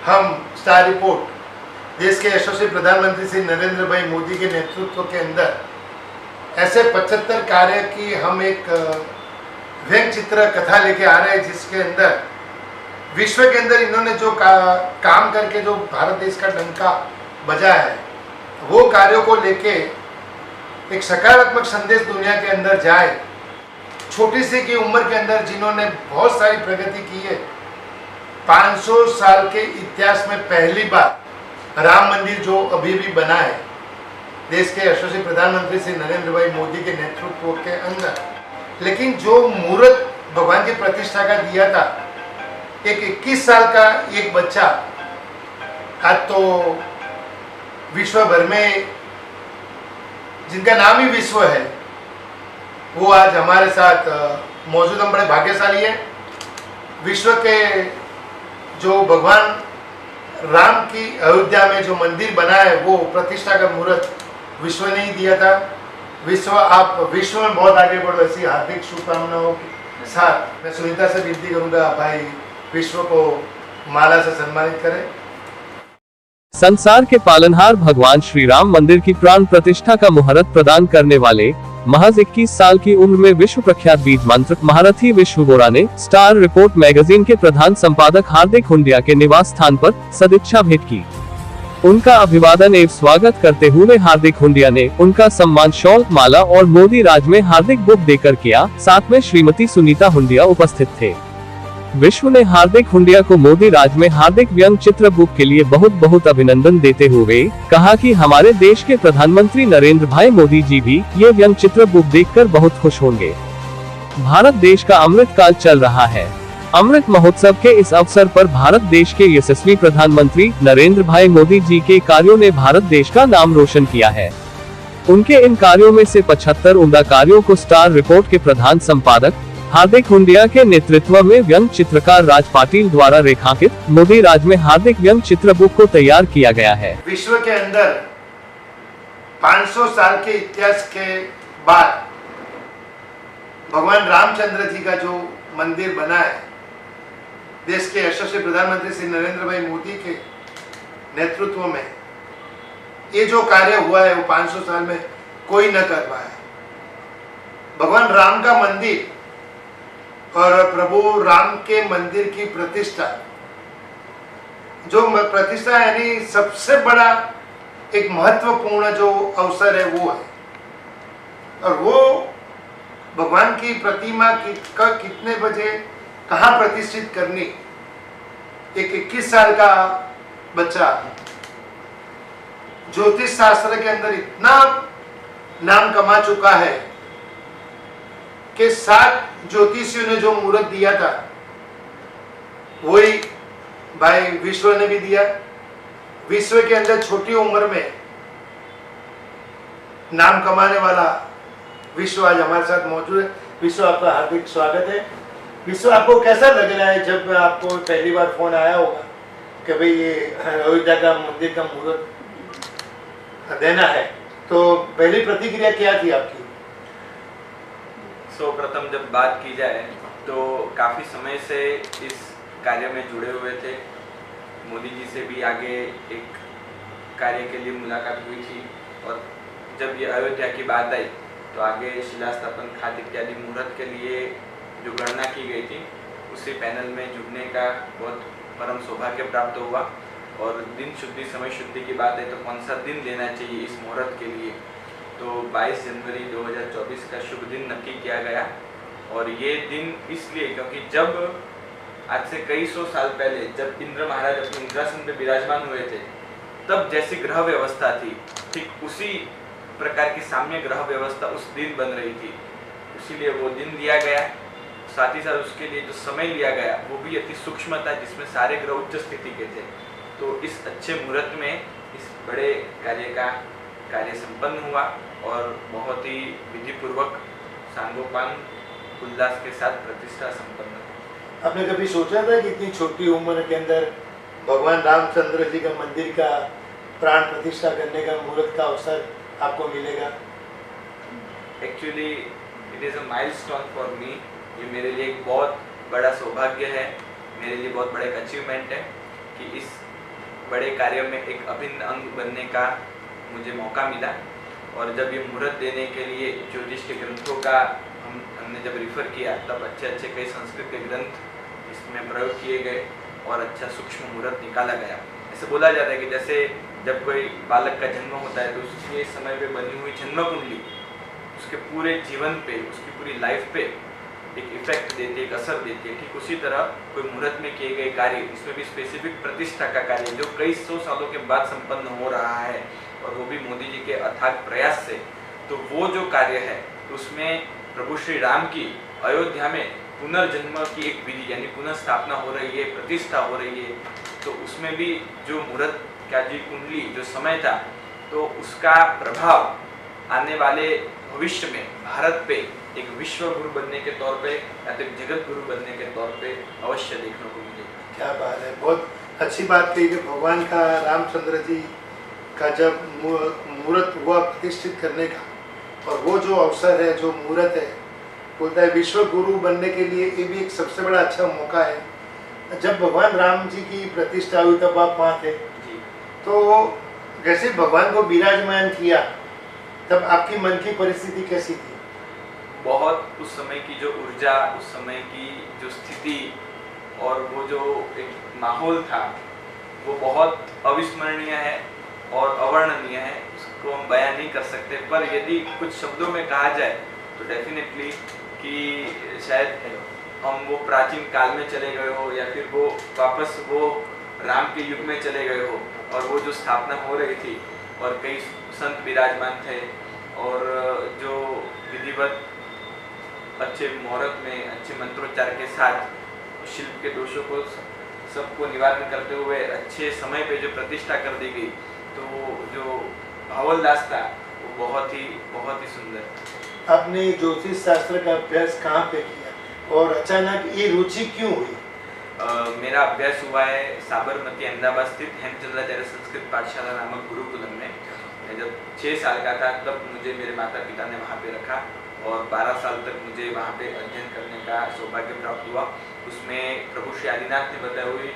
हम star report देश के यशस्वी प्रधानमंत्री श्री नरेंद्र भाई मोदी के नेतृत्व के अंदर ऐसे 75 कार्य की हम एक व्यंग चित्र कथा लेके आ रहे हैं, जिसके अंदर विश्व के अंदर इन्होंने जो काम करके जो भारत देश का डंका बजाया है, वो कार्यों को लेके एक सकारात्मक संदेश दुनिया के अंदर जाए। छोटी सी की उम्र के अंदर जिन्होंने बहुत सारी प्रगति की है, 500 साल के इतिहास में पहली बार राम मंदिर जो अभी भी बना है देश के यशस्वी प्रधानमंत्री श्री नरेंद्र भाई मोदी के नेतृत्व के अंदर। लेकिन जो मुहूर्त भगवान की प्रतिष्ठा का दिया था, एक 21 साल का एक बच्चा आज तो विश्व भर में जिनका नाम ही विश्व है, वो आज हमारे साथ मौजूद। हम बड़े भाग्यशाली हैं। विश्व के जो भगवान राम की अयोध्या में जो मंदिर बना है, वो प्रतिष्ठा का मुहूर्त विश्व ने ही दिया था। आप विश्व में बहुत आगे बढ़ो, ऐसी हार्दिक शुभकामनाओं के साथ मैं सुनीता से विनती करूंगा, भाई विश्व को माला से सम्मानित करें। संसार के पालनहार भगवान श्री राम मंदिर की प्राण प्रतिष्ठा का मुहूर्त प्रदान करने वाले महज 21 साल की उम्र में विश्व प्रख्यात बीज मंत्र महारथी विश्व बोरा ने स्टार रिपोर्ट मैगजीन के प्रधान संपादक हार्दिक हुंडिया के निवास स्थान पर सदिच्छा भेंट की। उनका अभिवादन एवं स्वागत करते हुए हार्दिक हुंडिया ने उनका सम्मान शॉल, माला और मोदी राज में हार्दिक बुक देकर किया। साथ में श्रीमती सुनीता हुंडिया उपस्थित थे। विश्व ने हार्दिक हुंडिया को मोदी राज में हार्दिक व्यंग चित्र बुक के लिए बहुत बहुत अभिनंदन देते हुए कहा कि हमारे देश के प्रधानमंत्री नरेंद्र भाई मोदी जी भी ये व्यंग चित्र बुक देखकर बहुत खुश होंगे। भारत देश का अमृत काल चल रहा है। अमृत महोत्सव के इस अवसर पर भारत देश के यशस्वी प्रधानमंत्री नरेंद्र भाई मोदी जी के कार्यों ने भारत देश का नाम रोशन किया है। उनके इन कार्यों में से 75 उम्दा कार्यों को स्टार रिपोर्ट के प्रधान संपादक हार्दिक हुंडिया के नेतृत्व में व्यंग चित्रकार राज पाटिल द्वारा रेखांकित मोदी राज में हार्दिक व्यंग चित्र बुक को तैयार किया गया है। विश्व के अंदर 500 साल के इतिहास के बाद भगवान रामचंद्र जी का जो मंदिर बना है, देश के यशस्वी प्रधानमंत्री श्री नरेंद्र भाई मोदी के नेतृत्व में ये जो कार्य हुआ है, वो 500 साल में कोई न कर पाया। भगवान राम का मंदिर और प्रभु राम के मंदिर की प्रतिष्ठा, जो प्रतिष्ठा यानी सबसे बड़ा एक महत्वपूर्ण जो अवसर है वो है। और वो भगवान की प्रतिमा की कितने बजे कहाँ प्रतिष्ठित करनी, एक 21 साल का बच्चा ज्योतिष शास्त्र के अंदर इतना नाम कमा चुका है कि 7 ज्योतिषियों ने जो मुहूर्त दिया था, वही भाई विश्व ने भी दिया। विश्व के अंदर छोटी उम्र में नाम कमाने वाला विश्व आज हमारे साथ मौजूद है। विश्व, आपका हार्दिक स्वागत है। विश्व, आपको कैसा लग रहा है जब आपको पहली बार फोन आया होगा कि भाई ये अयोध्या का मंदिर का मुहूर्त देना है, तो पहली प्रतिक्रिया क्या थी आपकी? प्रथम जब बात की जाए तो काफ़ी समय से इस कार्य में जुड़े हुए थे। मोदी जी से भी आगे एक कार्य के लिए मुलाकात हुई थी, और जब ये अयोध्या की बात आई तो आगे शिला स्थापन, खाद इत्यादि मुहूर्त के लिए जो गणना की गई थी, उसी पैनल में जुड़ने का बहुत परम सौभाग्य प्राप्त हुआ। और दिन शुद्धि, समय शुद्धि की बात है तो कौन सा दिन लेना चाहिए इस मुहूर्त के लिए, तो 22 जनवरी 2024 का शुभ दिन नक्की किया गया। और ये दिन इसलिए क्योंकि जब आज से कई सौ साल पहले जब इंद्र महाराज अपने इंद्रासन पे विराजमान हुए थे, तब जैसी ग्रह व्यवस्था थी, ठीक उसी प्रकार की साम्य ग्रह व्यवस्था उस दिन बन रही थी, इसीलिए वो दिन दिया गया। साथ ही साथ उसके लिए जो समय लिया गया वो भी अति सूक्ष्म था, जिसमें सारे ग्रह उच्च स्थिति के थे। तो इस अच्छे मुहूर्त में इस बड़े कार्य संपन्न हुआ और बहुत ही विधिपूर्वक सांगोपांग उल्लास के साथ प्रतिष्ठा संपन्न हुई। आपने कभी सोचा था कि इतनी छोटी उम्र के अंदर भगवान रामचंद्र जी का मंदिर का प्राण प्रतिष्ठा करने का मुहूर्त का अवसर आपको मिलेगा? Actually it is a milestone for me. ये मेरे लिए एक बहुत बड़ा सौभाग्य है, मेरे लिए बहुत बड़ा एक अचीवमेंट है कि इस बड़े कार्य में एक अभिन्न अंग बनने का मुझे मौका मिला। और जब ये मुहूर्त देने के लिए ज्योतिष के ग्रंथों का हमने जब रिफ़र किया, तब अच्छे अच्छे कई संस्कृत के ग्रंथ इसमें प्रयोग किए गए और अच्छा सूक्ष्म मुहूर्त निकाला गया। ऐसे बोला जाता है कि जैसे जब कोई बालक का जन्म होता है तो उसके समय पे बनी हुई जन्म कुंडली उसके पूरे जीवन पे, उसकी पूरी लाइफ पे एक इफेक्ट देती है, एक असर देती है। ठीक उसी तरह कोई मुहूर्त में किए गए कार्य, इसमें भी स्पेसिफिक प्रतिष्ठा का कार्य जो कई सौ सालों के बाद संपन्न हो रहा है, और वो भी मोदी जी के अथाग प्रयास से, तो वो जो कार्य है उसमें प्रभु श्री राम की अयोध्या में पुनर्जन्म की एक विधि यानी पुनः स्थापना हो रही है, प्रतिष्ठा हो रही है। तो उसमें भी जो मुहूर्त का जी कुंडली जो समय था, तो उसका प्रभाव आने वाले भविष्य में भारत पे एक विश्व गुरु बनने के तौर पे या तो एक जगत गुरु बनने के तौर पे अवश्य देखने को मिलेगा। क्या बात है, बहुत अच्छी बात कही कि भगवान का रामचंद्र जी का जब मुहूर्त हुआ प्रतिष्ठित करने का, और वो जो अवसर है, जो मुहूर्त है, बोलता है विश्व गुरु बनने के लिए ये भी एक सबसे बड़ा अच्छा मौका है। जब भगवान राम जी की प्रतिष्ठा हुई तब आप वहाँ थे, तो जैसे भगवान को विराजमान किया तब आपकी मन की परिस्थिति कैसी थी? बहुत उस समय की जो ऊर्जा, उस समय की जो स्थिति और वो जो एक माहौल था, वो बहुत अविस्मरणीय है और अवर्णनीय है। उसको हम बयान नहीं कर सकते, पर यदि कुछ शब्दों में कहा जाए तो डेफिनेटली कि शायद हम वो प्राचीन काल में चले गए हो, या फिर वो वापस वो राम के युग में चले गए हो, और वो जो स्थापना हो रही थी और कई संत विराजमान थे, और जो विधिवत अच्छे मुहूर्त में अच्छे मंत्रोच्चार के साथ शिल्प के दोषों को सबको निवारण करते हुए अच्छे समय पे जो प्रतिष्ठा कर दी गई, तो जो भावोल्लास था वो बहुत ही सुंदर। आपने ज्योतिष शास्त्र का अभ्यास कहाँ पे किया और अचानक ये रुचि क्यों हुई? मेरा अभ्यास हुआ है साबरमती अहमदाबाद स्थित हेमचंद्राचार्य संस्कृत पाठशाला नामक गुरुकुलम में। मैं जब 6 साल का था तब मुझे मेरे माता पिता ने वहाँ पे रखा, और 12 साल तक मुझे वहाँ पे अध्ययन करने का सौभाग्य प्राप्त हुआ। उसमें प्रभु श्री आदिनाथ ने बताई हुई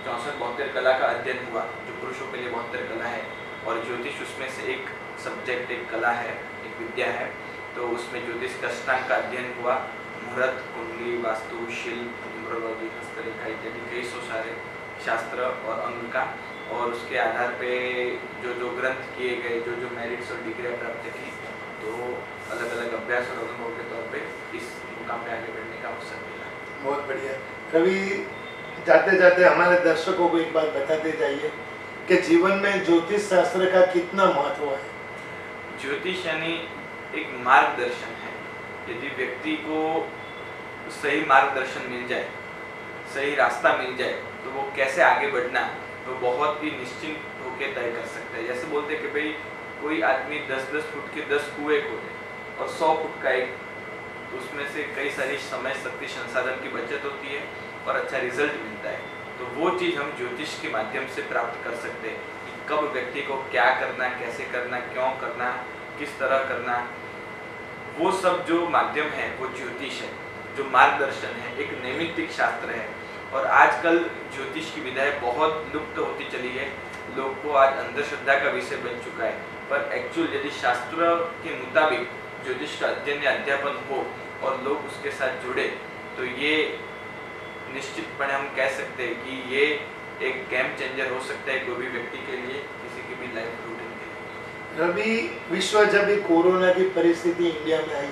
64-72 कला का अध्ययन हुआ, जो पुरुषों के लिए 72 कला है, और ज्योतिष उसमें से एक सब्जेक्ट, एक कला है, एक विद्या है। तो उसमें ज्योतिष का अष्टांग का अध्ययन हुआ, मुहूर्त, कुंडली, वास्तु, शिल्प, न्यूमरोलॉजी, हस्तरेखा इत्यादि कई सौ सारे शास्त्र और अंग का, और उसके आधार पे जो ग्रंथ किए गए, जो मेरिट्स और डिग्रियाँ प्राप्त की, तो अलग अलग अभ्यास और अनुभव के तौर पे इस मुकाम पे आगे बढ़ने का अवसर मिला। बहुत बढ़िया। रवि, जाते जाते हमारे दर्शकों को एक बात बताते जाइए कि जीवन में ज्योतिष शास्त्र का कितना महत्व है? ज्योतिष यानी एक मार्गदर्शन है। यदि व्यक्ति को सही मार्गदर्शन मिल जाए, सही रास्ता मिल जाए, तो वो कैसे आगे बढ़ना वो बहुत ही निश्चिंत होकर तय कर सकता है। जैसे बोलते हैं कि भाई कोई आदमी 10-10 फुट के 10 कुएं खोदे और 100 फुट का एक, तो उसमें से कई सारी समय, शक्ति, संसाधन की बचत होती है और अच्छा रिजल्ट मिलता है। तो वो चीज़ हम ज्योतिष के माध्यम से प्राप्त कर सकते हैं कि कब व्यक्ति को क्या करना, कैसे करना, क्यों करना, किस तरह करना, वो सब जो माध्यम है वो ज्योतिष है, जो मार्गदर्शन है, एक नैमित्तिक शास्त्र है। और आजकल ज्योतिष की विधाएं बहुत लुप्त होती चली है, लोग को आज अंधश्रद्धा का विषय बन चुका है। पर एक्चुअल यदि शास्त्र के मुताबिक ज्योतिष का अध्ययन या अध्यापन हो और लोग उसके साथ जुड़े, तो ये निश्चितपणे हम कह सकते हैं कि ये एक गेम चेंजर हो सकता है कोई भी व्यक्ति के लिए, किसी की भी लाइफ रूटीन के लिए। रवि, विश्व जब ये कोरोना की परिस्थिति इंडिया में आई,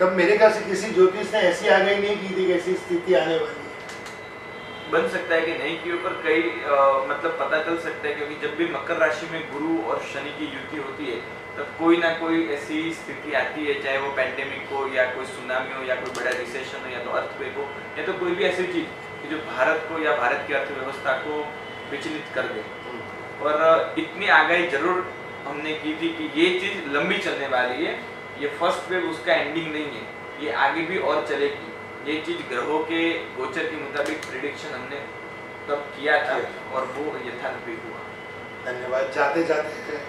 तब मेरे ख्याल से किसी ज्योतिष ने ऐसी आगाही नहीं की थी कि ऐसी स्थिति आने वाली है। बन सकता है कि नहीं की ऊपर कई मतलब पता चल सकता है, क्योंकि जब भी मकर राशि में गुरु और शनि की युति होती है तब कोई ना कोई ऐसी स्थिति आती है, चाहे वो पैंडेमिक हो या कोई सुनामी हो या कोई बड़ा रिसेशन हो या तो अर्थक्वेक हो या तो कोई भी ऐसी चीज़ कि जो भारत को या भारत की अर्थव्यवस्था को विचलित कर दे। और इतनी आगाही जरूर हमने की थी कि ये चीज़ लंबी चलने वाली है, ये फर्स्ट वेव उसका एंडिंग नहीं है, ये आगे भी और चलेगी। ये चीज़ ग्रहों के गोचर के मुताबिक प्रिडिक्शन हमने तब किया था और वो यथार्थ भी हुआ। धन्यवाद। जाते जाते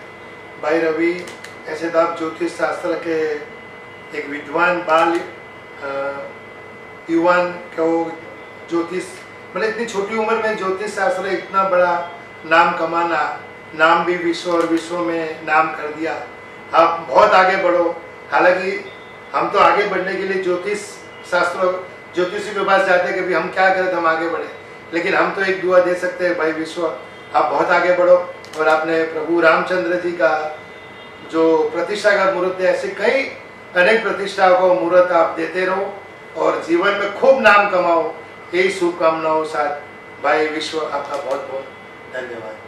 भाई रवि, ऐसे तो आप ज्योतिष शास्त्र के एक विद्वान बाल युवान को ज्योतिष, मतलब इतनी छोटी उम्र में ज्योतिष शास्त्र इतना बड़ा नाम कमाना, नाम भी विश्व और विश्व में नाम कर दिया। आप बहुत आगे बढ़ो। हालांकि हम तो आगे बढ़ने के लिए ज्योतिषी के पास जाते हैं कि भाई हम क्या करें तो हम आगे बढ़े, लेकिन हम तो एक दुआ दे सकते हैं, भाई विश्व आप बहुत आगे बढ़ो और आपने प्रभु रामचंद्र जी का जो प्रतिष्ठा का मुहूर्त है, ऐसे कई अनेक प्रतिष्ठाओं को मुहूर्त आप देते रहो और जीवन में खूब नाम कमाओ। यही शुभकामनाओं साथ भाई विश्व आपका बहुत बहुत धन्यवाद।